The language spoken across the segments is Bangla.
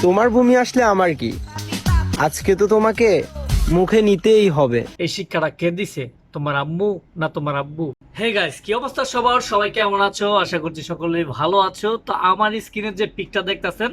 তোমার ভূমি আসলে আমার কি? আজকে তো তোমাকে মুখে নিতেই হবে। এই শিক্ষাটা কে দিছে? তোমার আম্মু না তোমার আব্বু? হে গাইস, কি অবস্থা সবার? সবাই কেমন আছো? আশা করছি সকলেই ভালো আছো। তো আমার স্ক্রিনে যে পিকটা দেখতাছেন,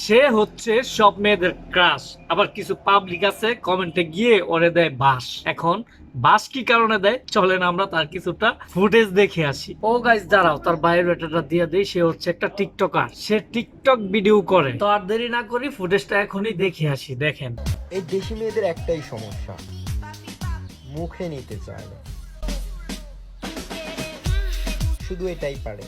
সে হচ্ছে সব মেয়েদের ক্রাশ। আবার কিছু পাবলিক আছে কমেন্টে গিয়ে ওরে দেয় বাস। এখন বাস কি কারণে দেয়, চলেন আমরা তার কিছুটা ফুটেজ দেখে আসি। ও গাইস দাঁড়াও, তার বায়োডাটাটা দিয়ে দেই। সে হচ্ছে একটা টিকটকার, সে টিকটক ভিডিও করে। তো আর দেরি না করি ফুটেজটা এখনই দেখে আসি। দেখেন। এই দেশি মেয়েদের একটাই সমস্যা, মুখে নিতে চায় না, শুধু এটাই পারে।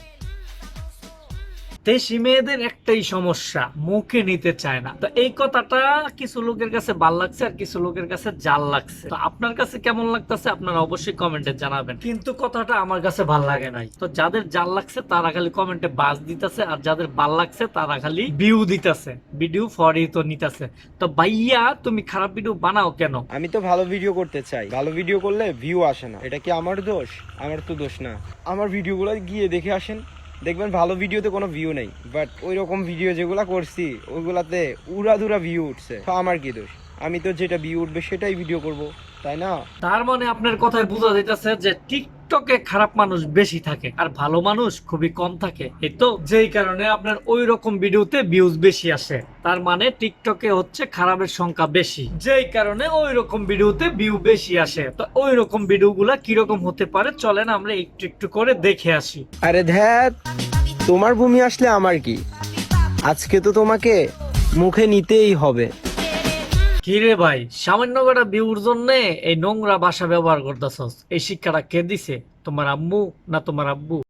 দেশি মেয়েদের একটাই সমস্যা, মুখে নিতে চায় না। তো এই কথাটা কিছু লোকের কাছে ভাল লাগছে আর কিছু লোকের কাছে জাল লাগছে। তো আপনার কাছে কেমন লাগতেছে আপনারা অবশ্যই কমেন্টে জানাবেন। কিন্তু কথাটা আমার কাছে ভাল লাগে নাই। তো যাদের জাল লাগছে তারা খালি কমেন্টে বাজ দিতেছে, আর যাদের ভাল লাগছে তারা খালি ভিউ দিতেছে, ভিডিও ফরি তো নিতেছে। তো ভাইয়া তুমি খারাপ ভিডিও বানাও কেন? আমি তো ভালো ভিডিও করতে চাই, ভালো ভিডিও করলে ভিউ আসে না, এটা কি আমার দোষ? আমার তো দোষ না। আমার ভিডিওগুলো গিয়ে দেখে আসেন, দেখবেন ভালো ভিডিওতে কোনো ভিউ নেই, বাট ওই রকম ভিডিও যেগুলা করছি ওইগুলাতে উড়াধুরা ভিউ উঠছে। তো আমার কি দোষ? আমি তো যেটা ভিউ উঠবে সেটাই ভিডিও করব, তাই না? তার মানে আপনার কথায় বোঝা যাইতেছে যে টিকটকে খারাপ মানুষ বেশি থাকে আর ভালো মানুষ খুবই কম থাকে। এই তো যেই কারণে আপনার ওই রকম ভিডিওতে ভিউজ বেশি আসে। তার মানে টিকটকে হচ্ছে খারাপের সংখ্যা বেশি, যেই কারণে ওই রকম ভিডিওতে ভিউ বেশি আসে। তো ওই রকম ভিডিওগুলা কিরকম হতে পারে চলেন আমরা একটু একটু করে দেখে আসি। আরে ধ্যাত, তোমার ভূমি আসলে আমার কি? আজকে তো তোমাকে মুখে নিতেই হবে। কিরে ভাই, সামান্য কটা ভিউর জন্য এই নোংরা ভাষা ব্যবহার করতেছস? এই শিক্ষাটা কে দিছে? তোমার আম্মু না তোমার আব্বু?